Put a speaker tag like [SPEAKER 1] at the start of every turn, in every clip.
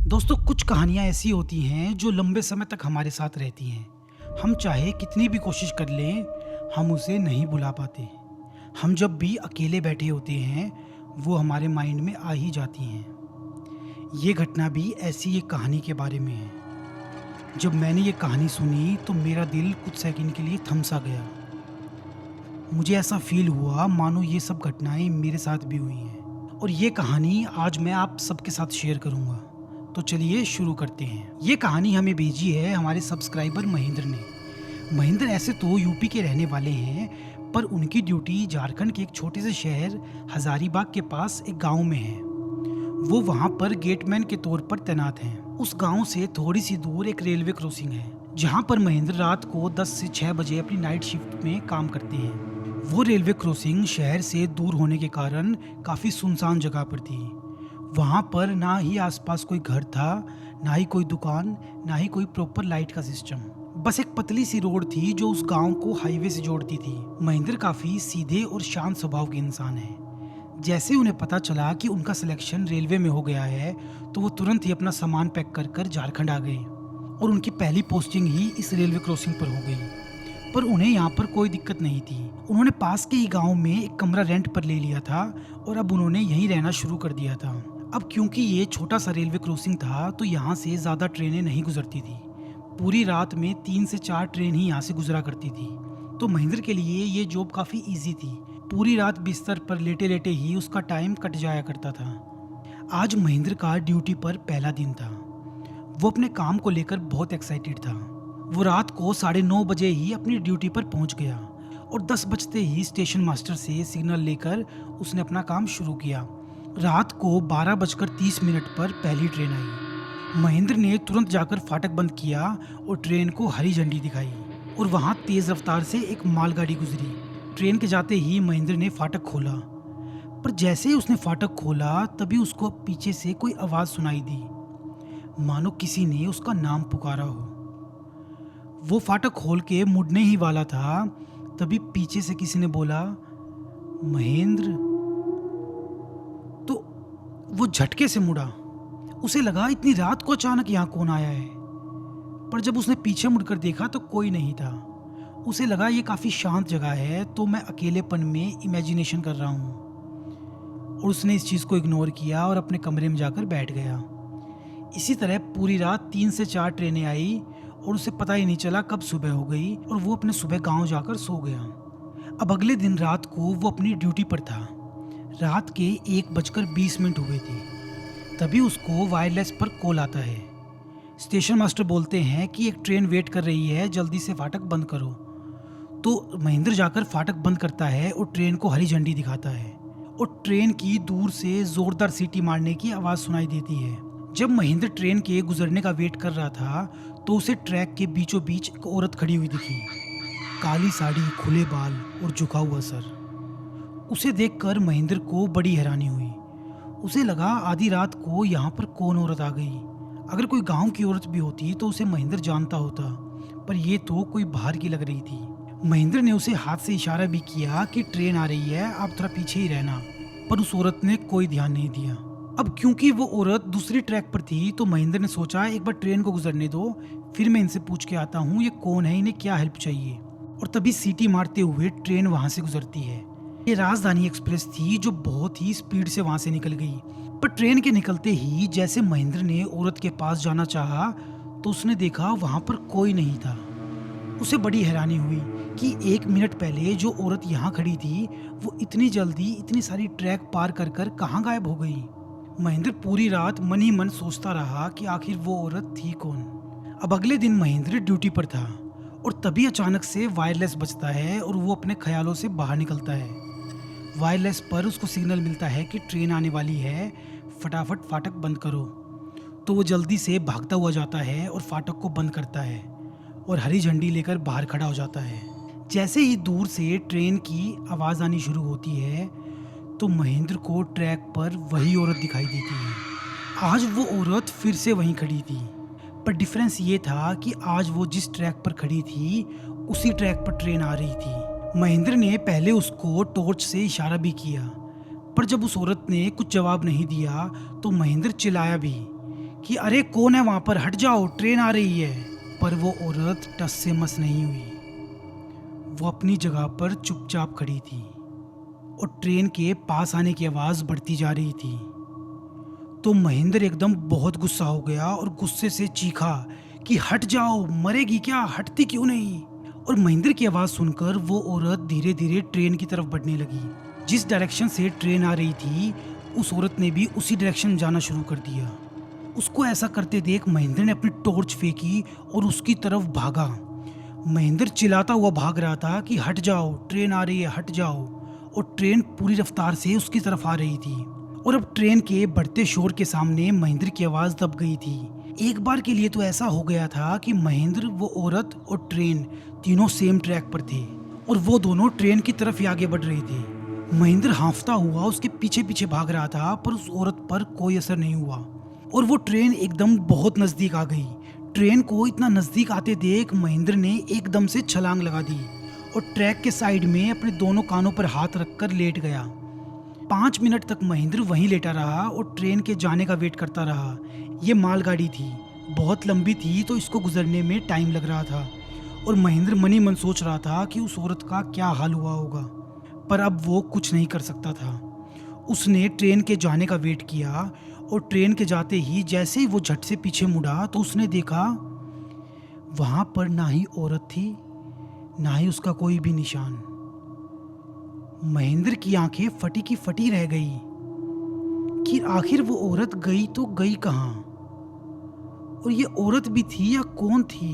[SPEAKER 1] दोस्तों, कुछ कहानियाँ ऐसी होती हैं जो लंबे समय तक हमारे साथ रहती हैं। हम चाहे कितनी भी कोशिश कर लें, हम उसे नहीं भुला पाते। हम जब भी अकेले बैठे होते हैं, वो हमारे माइंड में आ ही जाती हैं। ये घटना भी ऐसी एक कहानी के बारे में है। जब मैंने ये कहानी सुनी तो मेरा दिल कुछ सेकंड के लिए थम सा गया। मुझे ऐसा फ़ील हुआ मानो ये सब घटनाएँ मेरे साथ भी हुई हैं। और ये कहानी आज मैं आप सबके साथ शेयर करूँगा। तो चलिए शुरू करते हैं। ये कहानी हमें भेजी है हमारे सब्सक्राइबर महेंद्र ने। महेंद्र ऐसे तो यूपी के रहने वाले हैं, पर उनकी ड्यूटी झारखंड के एक छोटे से शहर हजारीबाग के पास एक गाँव में है। वो वहाँ पर गेटमैन के तौर पर तैनात हैं। उस गाँव से थोड़ी सी दूर एक रेलवे क्रॉसिंग है, जहाँ पर महेंद्र रात को 10 से 6 बजे अपनी नाइट शिफ्ट में काम करते हैं। वो रेलवे क्रॉसिंग शहर से दूर होने के कारण काफ़ी सुनसान जगह पर थी। वहाँ पर ना ही आसपास कोई घर था, ना ही कोई दुकान, ना ही कोई प्रॉपर लाइट का सिस्टम। बस एक पतली सी रोड थी जो उस गांव को हाईवे से जोड़ती थी। महेंद्र काफ़ी सीधे और शांत स्वभाव के इंसान हैं। जैसे उन्हें पता चला कि उनका सिलेक्शन रेलवे में हो गया है, तो वो तुरंत ही अपना सामान पैक कर कर झारखंड आ गए और उनकी पहली पोस्टिंग ही इस रेलवे क्रॉसिंग पर हो गई। पर उन्हें यहाँ पर कोई दिक्कत नहीं थी। उन्होंने पास के ही गांव में एक कमरा रेंट पर ले लिया था और अब उन्होंने यहीं रहना शुरू कर दिया था। अब क्योंकि ये छोटा सा रेलवे क्रॉसिंग था, तो यहाँ से ज़्यादा ट्रेनें नहीं गुजरती थी। पूरी रात में 3 से 4 ट्रेन ही यहाँ से गुजरा करती थी। तो महेंद्र के लिए ये जॉब काफ़ी ईजी थी। पूरी रात बिस्तर पर लेटे लेटे ही उसका टाइम कट जाया करता था। आज महेंद्र का ड्यूटी पर पहला दिन था। वो अपने काम को लेकर बहुत एक्साइटेड था। वो रात को 9:30 बजे ही अपनी ड्यूटी पर पहुंच गया और 10 बजते ही स्टेशन मास्टर से सिग्नल लेकर उसने अपना काम शुरू किया। रात को 12:30 पर पहली ट्रेन आई। महेंद्र ने तुरंत जाकर फाटक बंद किया और ट्रेन को हरी झंडी दिखाई और वहां तेज रफ्तार से एक मालगाड़ी गुजरी। ट्रेन के जाते ही महेंद्र ने फाटक खोला, पर जैसे ही उसने फाटक खोला तभी उसको पीछे से कोई आवाज़ सुनाई दी, मानो किसी ने उसका नाम पुकारा हो। वो फाटक खोल के मुड़ने ही वाला था, तभी पीछे से किसी ने बोला, महेंद्र। तो वो झटके से मुड़ा। उसे लगा इतनी रात को अचानक यहाँ कौन आया है। पर जब उसने पीछे मुड़कर देखा तो कोई नहीं था। उसे लगा ये काफ़ी शांत जगह है, तो मैं अकेलेपन में इमेजिनेशन कर रहा हूँ। और उसने इस चीज़ को इग्नोर किया और अपने कमरे में जाकर बैठ गया। इसी तरह पूरी रात 3 से 4 ट्रेनें आई और उसे पता ही नहीं चला कब सुबह हो गई और वो अपने सुबह गांव जाकर सो गया। अब अगले दिन रात को वो अपनी ड्यूटी पर था। रात के 1:20 हुए थे। तभी उसको वायरलेस पर कॉल आता है। स्टेशन मास्टर बोलते हैं कि एक ट्रेन वेट कर रही है, जल्दी से फाटक बंद करो। तो महेंद्र जाकर फाटक बंद करता है और ट्रेन को हरी झंडी दिखाता है और ट्रेन की दूर से जोरदार सीटी मारने की आवाज़ सुनाई देती है। जब महेंद्र ट्रेन के गुजरने का वेट कर रहा था, तो उसे ट्रैक के बीचों बीच एक औरत खड़ी हुई दिखी। काली साड़ी, खुले बाल और झुका हुआ सर। उसे देखकर महेंद्र को बड़ी हैरानी हुई। उसे लगा आधी रात को यहाँ पर कौन औरत आ गई। अगर कोई गांव की औरत भी होती तो उसे महेंद्र जानता होता, पर ये तो कोई बाहर की लग रही थी। महेंद्र ने उसे हाथ से इशारा भी किया कि ट्रेन आ रही है, आप थोड़ा पीछे ही रहना, पर उस औरत ने कोई ध्यान नहीं दिया। अब क्योंकि वो औरत दूसरी ट्रैक पर थी, तो महेंद्र ने सोचा एक बार ट्रेन को गुजरने दो, फिर मैं इनसे पूछ के आता हूँ ये कौन है, इन्हें क्या हेल्प चाहिए। और तभी सीटी मारते हुए ट्रेन वहाँ से गुजरती है। ये राजधानी एक्सप्रेस थी जो बहुत ही स्पीड से वहाँ से निकल गई। पर ट्रेन के निकलते ही जैसे महेंद्र ने औरत के पास जाना चाहा, तो उसने देखा वहाँ पर कोई नहीं था। उसे बड़ी हैरानी हुई कि 1 मिनट पहले जो औरत यहाँ खड़ी थी, वो इतनी जल्दी इतनी सारी ट्रैक पार कर कर कहाँ गायब हो गई। महेंद्र पूरी रात मन ही मन सोचता रहा कि आखिर वो औरत थी कौन। अब अगले दिन महेंद्र ड्यूटी पर था और तभी अचानक से वायरलेस बजता है और वो अपने ख्यालों से बाहर निकलता है। वायरलेस पर उसको सिग्नल मिलता है कि ट्रेन आने वाली है, फटाफट फाटक बंद करो। तो वो जल्दी से भागता हुआ जाता है और फाटक को बंद करता है और हरी झंडी लेकर बाहर खड़ा हो जाता है। जैसे ही दूर से ट्रेन की आवाज़ आनी शुरू होती है, तो महेंद्र को ट्रैक पर वही औरत दिखाई देती है। आज वो औरत फिर से वहीं खड़ी थी, पर डिफरेंस ये था कि आज वो जिस ट्रैक पर खड़ी थी, उसी ट्रैक पर ट्रेन आ रही थी। महेंद्र ने पहले उसको टॉर्च से इशारा भी किया, पर जब उस औरत ने कुछ जवाब नहीं दिया, तो महेंद्र चिल्लाया भी कि अरे कौन है वहाँ पर, हट जाओ, ट्रेन आ रही है। पर वो औरत टस से मस नहीं हुई। वो अपनी जगह पर चुपचाप खड़ी थी और ट्रेन के पास आने की आवाज़ बढ़ती जा रही थी। तो महेंद्र एकदम बहुत गुस्सा हो गया और गुस्से से चीखा कि हट जाओ, मरेगी क्या, हटती क्यों नहीं। और महेंद्र की आवाज़ सुनकर वो औरत धीरे धीरे ट्रेन की तरफ बढ़ने लगी। जिस डायरेक्शन से ट्रेन आ रही थी उस औरत ने भी उसी डायरेक्शन जाना शुरू कर दिया। उसको ऐसा करते देख महेंद्र ने अपनी टॉर्च फेंकी और उसकी तरफ भागा। महेंद्र चिल्लाता हुआ भाग रहा था कि हट जाओ, ट्रेन आ रही है, हट जाओ। और ट्रेन पूरी रफ्तार से उसकी तरफ आ रही थी और अब ट्रेन के बढ़ते शोर के सामने महेंद्र की आवाज़ दब गई थी। एक बार के लिए तो ऐसा हो गया था कि महेंद्र, वो औरत और ट्रेन तीनों सेम ट्रैक पर थे और वो दोनों ट्रेन की तरफ ही आगे बढ़ रहे थे। महेंद्र हांफता हुआ उसके पीछे पीछे भाग रहा था पर उस औरत पर कोई असर नहीं हुआ और वो ट्रेन एकदम बहुत नज़दीक आ गई। ट्रेन को इतना नज़दीक आते देख महेंद्र ने एकदम से छलांग लगा दी और ट्रैक के साइड में अपने दोनों कानों पर हाथ रखकर लेट गया। 5 मिनट तक महेंद्र वहीं लेटा रहा और ट्रेन के जाने का वेट करता रहा। ये मालगाड़ी थी, बहुत लंबी थी तो इसको गुजरने में टाइम लग रहा था और महेंद्र मन ही मन सोच रहा था कि उस औरत का क्या हाल हुआ होगा। पर अब वो कुछ नहीं कर सकता था। उसने ट्रेन के जाने का वेट किया और ट्रेन के जाते ही जैसे ही वो झट से पीछे मुड़ा तो उसने देखा वहां पर ना ही औरत थी, ना ही उसका कोई भी निशान। महेंद्र की आंखें फटी की फटी रह गई कि आखिर वो औरत गई तो गई कहाँ, और ये औरत भी थी या कौन थी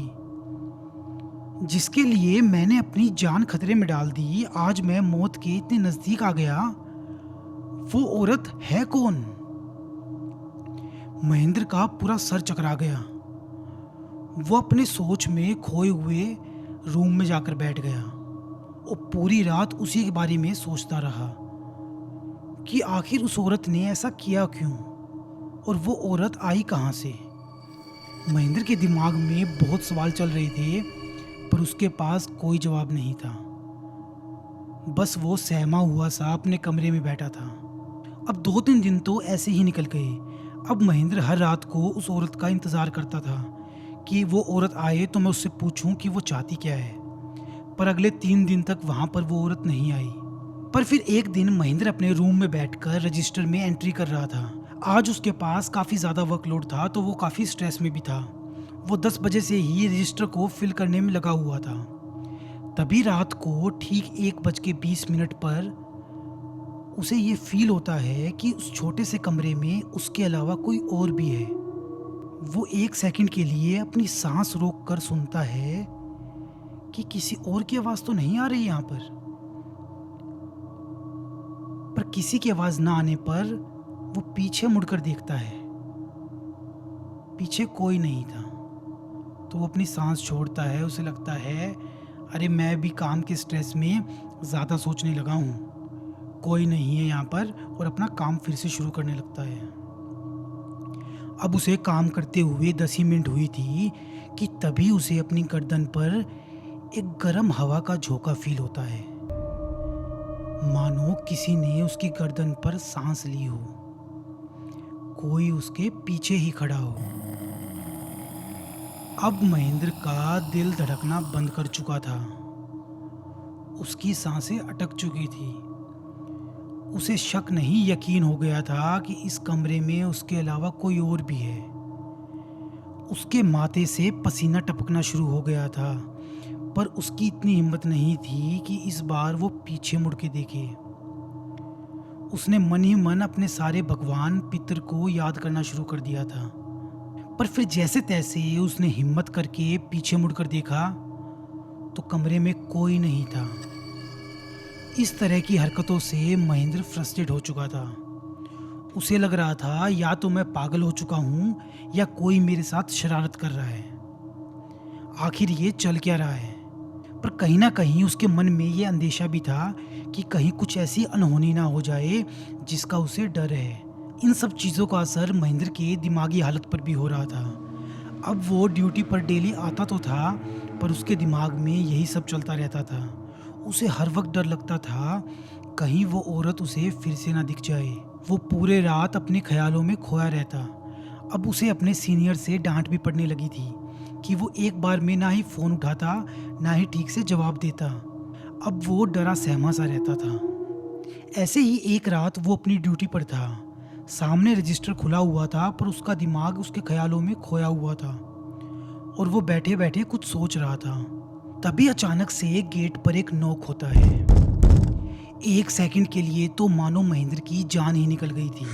[SPEAKER 1] जिसके लिए मैंने अपनी जान खतरे में डाल दी। आज मैं मौत के इतने नजदीक आ गया। वो औरत है कौन? महेंद्र का पूरा सर चकरा गया। वो अपने सोच में खोए हुए रूम में जाकर बैठ गया और पूरी रात उसी के बारे में सोचता रहा कि आखिर उस औरत ने ऐसा किया क्यों और वो औरत आई कहाँ से। महेंद्र के दिमाग में बहुत सवाल चल रहे थे पर उसके पास कोई जवाब नहीं था। बस वो सहमा हुआ सा अपने कमरे में बैठा था। अब 2-3 दिन तो ऐसे ही निकल गए। अब महेंद्र हर रात को उस औरत का इंतज़ार करता था कि वो औरत आए तो मैं उससे पूछूं कि वो चाहती क्या है। पर अगले 3 दिन तक वहाँ पर वो औरत नहीं आई। पर फिर एक दिन महेंद्र अपने रूम में बैठकर रजिस्टर में एंट्री कर रहा था। आज उसके पास काफ़ी ज़्यादा वर्कलोड था तो वो काफ़ी स्ट्रेस में भी था। वो 10 बजे से ही रजिस्टर को फिल करने में लगा हुआ था। तभी रात को ठीक 1:20 पर उसे ये फील होता है कि उस छोटे से कमरे में उसके अलावा कोई और भी है। वो 1 सेकंड के लिए अपनी सांस रोक कर सुनता है कि किसी और की आवाज़ तो नहीं आ रही यहाँ पर किसी की आवाज़ ना आने पर वो पीछे मुड़कर देखता है। पीछे कोई नहीं था तो वो अपनी सांस छोड़ता है। उसे लगता है अरे मैं भी काम के स्ट्रेस में ज़्यादा सोचने लगा हूँ, कोई नहीं है यहाँ पर, और अपना काम फिर से शुरू करने लगता है। अब उसे काम करते हुए 10 ही मिनट हुई थी कि तभी उसे अपनी गर्दन पर एक गर्म हवा का झोंका फील होता है, मानो किसी ने उसकी गर्दन पर सांस ली हो, कोई उसके पीछे ही खड़ा हो। अब महेंद्र का दिल धड़कना बंद कर चुका था। उसकी सांसें अटक चुकी थी। उसे शक नहीं, यकीन हो गया था कि इस कमरे में उसके अलावा कोई और भी है। उसके माथे से पसीना टपकना शुरू हो गया था पर उसकी इतनी हिम्मत नहीं थी कि इस बार वो पीछे मुड़ के देखे। उसने मन ही मन अपने सारे भगवान पितर को याद करना शुरू कर दिया था। पर फिर जैसे तैसे उसने हिम्मत करके पीछे मुड़कर देखा तो कमरे में कोई नहीं था। इस तरह की हरकतों से महेंद्र फ्रस्ट्रेट हो चुका था। उसे लग रहा था या तो मैं पागल हो चुका हूँ या कोई मेरे साथ शरारत कर रहा है। आखिर ये चल क्या रहा है? पर कहीं ना कहीं उसके मन में ये अंदेशा भी था कि कहीं कुछ ऐसी अनहोनी ना हो जाए जिसका उसे डर है। इन सब चीज़ों का असर महेंद्र के दिमागी हालत पर भी हो रहा था। अब वो ड्यूटी पर डेली आता तो था पर उसके दिमाग में यही सब चलता रहता था। उसे हर वक्त डर लगता था कहीं वो औरत उसे फिर से ना दिख जाए। वो पूरे रात अपने ख्यालों में खोया रहता। अब उसे अपने सीनियर से डांट भी पड़ने लगी थी कि वो एक बार में ना ही फ़ोन उठाता, ना ही ठीक से जवाब देता। अब वो डरा सहमा सा रहता था। ऐसे ही एक रात वो अपनी ड्यूटी पर था। सामने रजिस्टर खुला हुआ था, पर उसका दिमाग उसके ख्यालों में खोया हुआ था और वो बैठे बैठे कुछ सोच रहा था। तभी अचानक से गेट पर एक नॉक होता है। एक सेकंड के लिए तो मानो महेंद्र की जान ही निकल गई थी।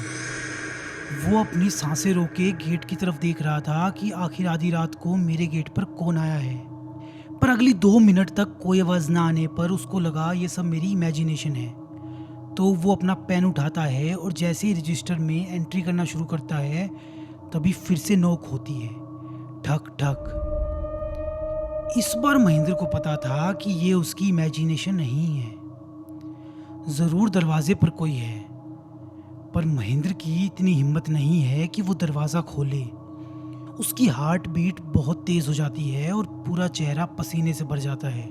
[SPEAKER 1] वो अपनी सांसें रोके गेट की तरफ देख रहा था कि आखिर आधी रात को मेरे गेट पर कौन आया है। पर अगली 2 मिनट तक कोई आवाज़ ना आने पर उसको लगा ये सब मेरी इमेजिनेशन है। तो वो अपना पेन उठाता है और जैसे ही रजिस्टर में एंट्री करना शुरू करता है, तभी फिर से नॉक होती है। ठक ठक। इस बार महेंद्र को पता था कि ये उसकी इमेजिनेशन नहीं है, ज़रूर दरवाजे पर कोई है। पर महेंद्र की इतनी हिम्मत नहीं है कि वो दरवाज़ा खोले। उसकी हार्ट बीट बहुत तेज़ हो जाती है और पूरा चेहरा पसीने से भर जाता है।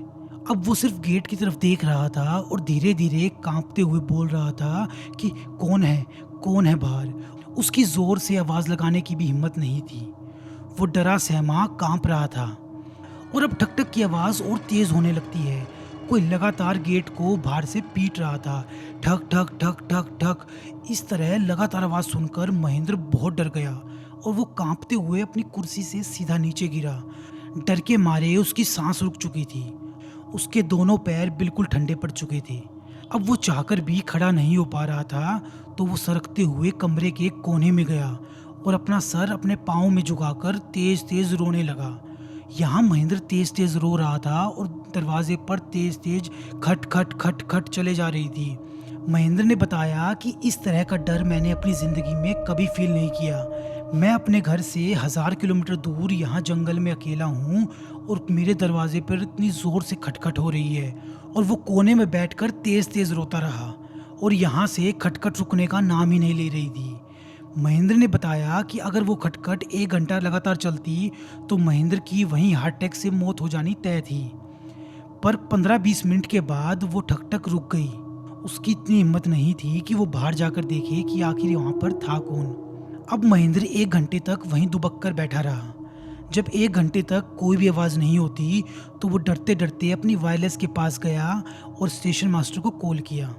[SPEAKER 1] अब वो सिर्फ गेट की तरफ देख रहा था और धीरे धीरे कांपते हुए बोल रहा था कि कौन है बाहर। उसकी ज़ोर से आवाज़ लगाने की भी हिम्मत नहीं थी। वो डरा सहमा कांप रहा था और अब ठक ठक की आवाज़ और तेज़ होने लगती है। कोई लगातार गेट को बाहर से पीट रहा था। ठक ठक ठक ठक ठक। इस तरह लगातार आवाज़ सुनकर महेंद्र बहुत डर गया और वो कांपते हुए अपनी कुर्सी से सीधा नीचे गिरा। डर के मारे उसकी सांस रुक चुकी थी। उसके दोनों पैर बिल्कुल ठंडे पड़ चुके थे। अब वो चाहकर भी खड़ा नहीं हो पा रहा था, तो वो सरकते हुए कमरे के एक कोने में गया और अपना सर अपने पाँव में झुकाकर तेज तेज रोने लगा। यहाँ महेंद्र तेज तेज रो रहा था और दरवाजे पर तेज तेज खट खट खट खट चले जा रही थी। महेंद्र ने बताया कि इस तरह का डर मैंने अपनी ज़िंदगी में कभी फील नहीं किया। मैं अपने घर से 1000 किलोमीटर दूर यहाँ जंगल में अकेला हूँ और मेरे दरवाजे पर इतनी ज़ोर से खटखट हो रही है और वो कोने में बैठकर तेज़ तेज़ रोता रहा और यहाँ से खटखट रुकने का नाम ही नहीं ले रही थी। महेंद्र ने बताया कि अगर वो खटखट 1 घंटा लगातार चलती तो महेंद्र की वहीं हार्ट अटैक से मौत हो जानी तय थी। पर 15-20 मिनट के बाद वो ठक-ठक रुक गई। उसकी इतनी हिम्मत नहीं थी कि वो बाहर जाकर देखे कि आखिर वहाँ पर था कौन। अब महेंद्र 1 घंटे तक वहीं दुबक कर बैठा रहा। जब 1 घंटे तक कोई भी आवाज़ नहीं होती तो वो डरते डरते अपनी वायरलेस के पास गया और स्टेशन मास्टर को कॉल किया।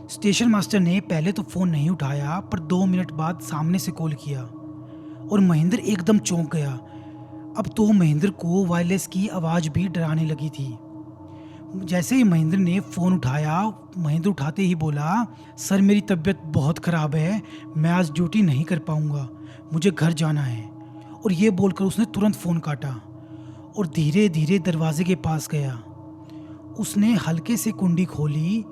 [SPEAKER 1] स्टेशन मास्टर ने पहले तो फ़ोन नहीं उठाया, पर 2 मिनट बाद सामने से कॉल किया और महेंद्र एकदम चौंक गया। अब तो महेंद्र को वायरलेस की आवाज़ भी डराने लगी थी। जैसे ही महेंद्र ने फ़ोन उठाया, महेंद्र उठाते ही बोला, सर मेरी तबीयत बहुत ख़राब है, मैं आज ड्यूटी नहीं कर पाऊँगा, मुझे घर जाना है। और ये बोलकर उसने तुरंत फ़ोन काटा और धीरे धीरे दरवाजे के पास गया। उसने हल्के से कुंडी खोली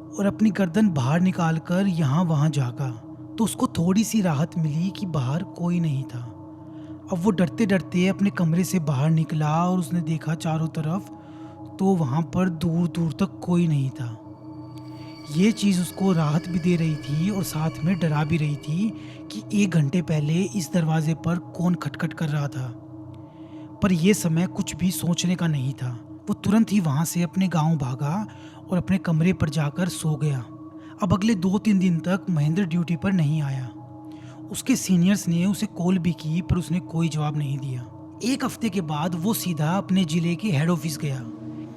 [SPEAKER 1] और अपनी गर्दन बाहर निकालकर यहाँ वहाँ झाँका, तो उसको थोड़ी सी राहत मिली कि बाहर कोई नहीं था। अब वो डरते डरते अपने कमरे से बाहर निकला और उसने देखा चारों तरफ, तो वहाँ पर दूर दूर तक कोई नहीं था। ये चीज़ उसको राहत भी दे रही थी और साथ में डरा भी रही थी कि 1 घंटे पहले इस दरवाजे पर कौन खटखट कर रहा था। पर यह समय कुछ भी सोचने का नहीं था। वो तुरंत ही वहाँ से अपने गांव भागा और अपने कमरे पर जाकर सो गया। अब अगले 2-3 दिन तक महेंद्र ड्यूटी पर नहीं आया। उसके सीनियर्स ने उसे कॉल भी की, पर उसने कोई जवाब नहीं दिया। 1 हफ्ते के बाद वो सीधा अपने ज़िले के हेड ऑफिस गया।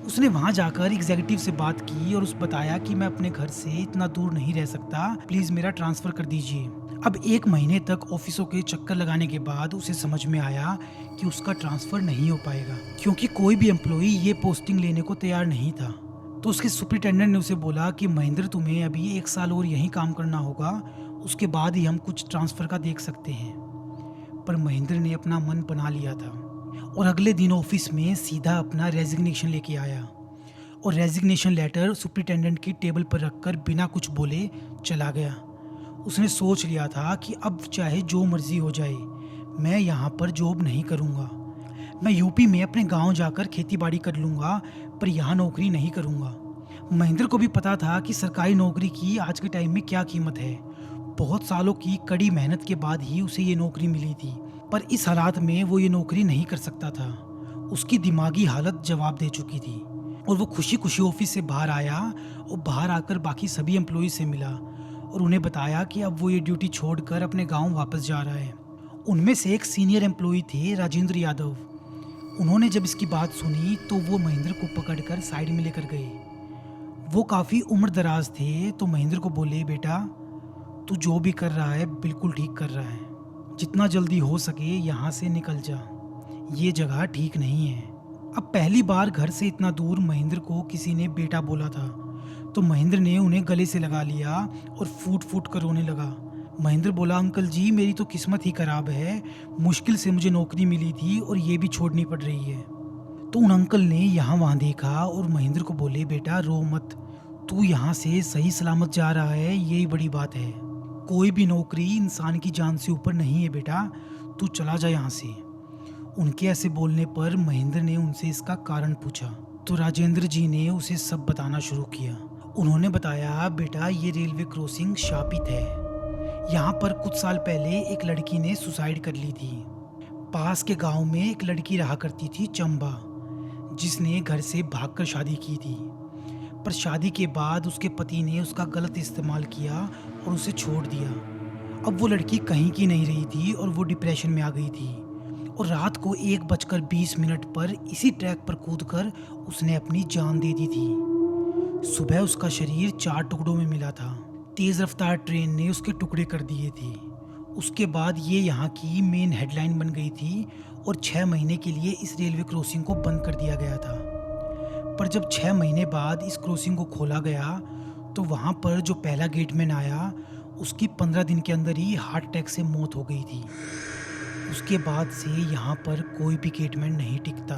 [SPEAKER 1] उसने वहाँ जाकर एग्जीक्यूटिव से बात की और उस बताया कि मैं अपने घर से इतना दूर नहीं रह सकता, प्लीज़ मेरा ट्रांसफ़र कर दीजिए। अब 1 महीने तक ऑफिसों के चक्कर लगाने के बाद उसे समझ में आया कि उसका ट्रांसफ़र नहीं हो पाएगा, क्योंकि कोई भी एम्प्लॉई ये पोस्टिंग लेने को तैयार नहीं था। तो उसके सुपरिटेंडेंट ने उसे बोला कि महेंद्र, तुम्हें अभी 1 साल और यहीं काम करना होगा, उसके बाद ही हम कुछ ट्रांसफ़र का देख सकते हैं। पर महेंद्र ने अपना मन बना लिया था और अगले दिन ऑफिस में सीधा अपना रेजिग्नेशन लेके आया और रेजिग्नेशन लेटर सुपरिटेंडेंट की टेबल पर रखकर बिना कुछ बोले चला गया। उसने सोच लिया था कि अब चाहे जो मर्जी हो जाए, मैं यहाँ पर जॉब नहीं करूँगा। मैं यूपी में अपने गांव जाकर खेती बाड़ी कर लूँगा, पर यहाँ नौकरी नहीं करूँगा। महेंद्र को भी पता था कि सरकारी नौकरी की आज के टाइम में क्या कीमत है। बहुत सालों की कड़ी मेहनत के बाद ही उसे ये नौकरी मिली थी, पर इस हालात में वो ये नौकरी नहीं कर सकता था। उसकी दिमागी हालत जवाब दे चुकी थी और वो खुशी खुशी ऑफिस से बाहर आया और बाहर आकर बाकी सभी एम्प्लॉय से मिला और उन्हें बताया कि अब वो ये ड्यूटी छोड़कर अपने गांव वापस जा रहा है। उनमें से एक सीनियर एम्प्लॉई थे राजेंद्र यादव। उन्होंने जब इसकी बात सुनी तो वो महेंद्र को पकड़कर साइड में लेकर गए। वो काफ़ी उम्र दराज थे तो महेंद्र को बोले, बेटा तू जो भी कर रहा है बिल्कुल ठीक कर रहा है। जितना जल्दी हो सके यहाँ से निकल जा, ये जगह ठीक नहीं है। अब पहली बार घर से इतना दूर महेंद्र को किसी ने बेटा बोला था तो महेंद्र ने उन्हें गले से लगा लिया और फूट फूट कर रोने लगा। महेंद्र बोला, अंकल जी मेरी तो किस्मत ही खराब है, मुश्किल से मुझे नौकरी मिली थी और ये भी छोड़नी पड़ रही है। तो उन अंकल ने यहाँ वहाँ देखा और महेंद्र को बोले, बेटा रो मत, तू यहाँ से सही सलामत जा रहा है, यही बड़ी बात है। कोई भी नौकरी इंसान की जान से ऊपर नहीं है बेटा, तू चला जा यहाँ से। उनके ऐसे बोलने पर महेंद्र ने उनसे इसका कारण पूछा तो राजेंद्र जी ने उसे सब बताना शुरू किया। उन्होंने बताया, बेटा ये रेलवे क्रॉसिंग शापित है। यहाँ पर कुछ साल पहले एक लड़की ने सुसाइड कर ली थी। पास के गांव में एक लड़की रहा करती थी चंबा, जिसने घर से भागकर शादी की थी। पर शादी के बाद उसके पति ने उसका गलत इस्तेमाल किया और उसे छोड़ दिया। अब वो लड़की कहीं की नहीं रही थी और वो डिप्रेशन में आ गई थी और रात को 1:20 पर इसी ट्रैक पर कूदकर उसने अपनी जान दे दी थी। सुबह उसका शरीर 4 टुकड़ों में मिला था। तेज रफ्तार ट्रेन ने उसके टुकड़े कर दिए थे। उसके बाद ये यहाँ की मेन हेडलाइन बन गई थी और 6 महीने के लिए इस रेलवे क्रॉसिंग को बंद कर दिया गया था। पर जब 6 महीने बाद इस क्रॉसिंग को खोला गया तो वहाँ पर जो पहला गेटमैन आया उसकी 15 दिन के अंदर ही हार्ट अटैक से मौत हो गई थी। उसके बाद से यहाँ पर कोई भी गेटमैन नहीं टिकता।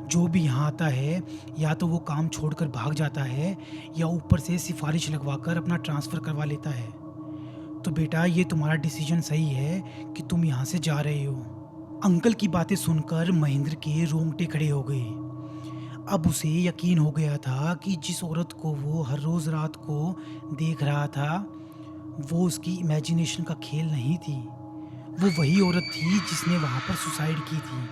[SPEAKER 1] जो भी यहाँ आता है या तो वो काम छोड़कर भाग जाता है या ऊपर से सिफारिश लगवाकर अपना ट्रांसफ़र करवा लेता है। तो बेटा ये तुम्हारा डिसीजन सही है कि तुम यहाँ से जा रहे हो। अंकल की बातें सुनकर महेंद्र के रोंगटे खड़े हो गए। अब उसे यकीन हो गया था कि जिस औरत को वो हर रोज़ रात को देख रहा था वो उसकी इमेजिनेशन का खेल नहीं थी। वो वही औरत थी जिसने वहाँ पर सुसाइड की थी।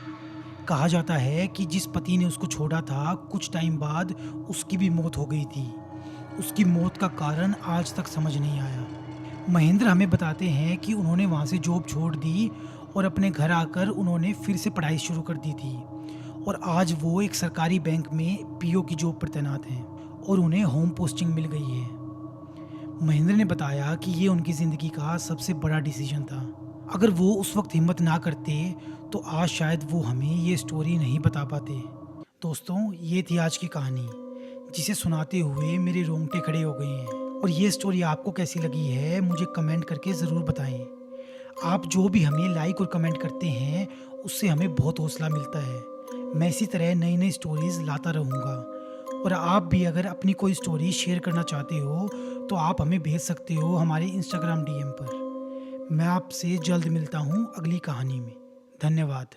[SPEAKER 1] कहा जाता है कि जिस पति ने उसको छोड़ा था कुछ टाइम बाद उसकी भी मौत हो गई थी। उसकी मौत का कारण आज तक समझ नहीं आया। महेंद्र हमें बताते हैं कि उन्होंने वहाँ से जॉब छोड़ दी और अपने घर आकर उन्होंने फिर से पढ़ाई शुरू कर दी थी और आज वो एक सरकारी बैंक में पीओ की जॉब पर तैनात हैं और उन्हें होम पोस्टिंग मिल गई है। महेंद्र ने बताया कि ये उनकी ज़िंदगी का सबसे बड़ा डिसीजन था। अगर वो उस वक्त हिम्मत ना करते तो आज शायद वो हमें ये स्टोरी नहीं बता पाते। दोस्तों ये थी आज की कहानी, जिसे सुनाते हुए मेरे रोंगटे खड़े हो गए हैं। और ये स्टोरी आपको कैसी लगी है मुझे कमेंट करके ज़रूर बताएं। आप जो भी हमें लाइक और कमेंट करते हैं उससे हमें बहुत हौसला मिलता है। मैं इसी तरह नई नई स्टोरीज़ लाता रहूँगा। और आप भी अगर अपनी कोई स्टोरी शेयर करना चाहते हो तो आप हमें भेज सकते हो हमारे इंस्टाग्राम डीएम पर। मैं आपसे जल्द मिलता हूँ अगली कहानी में। धन्यवाद।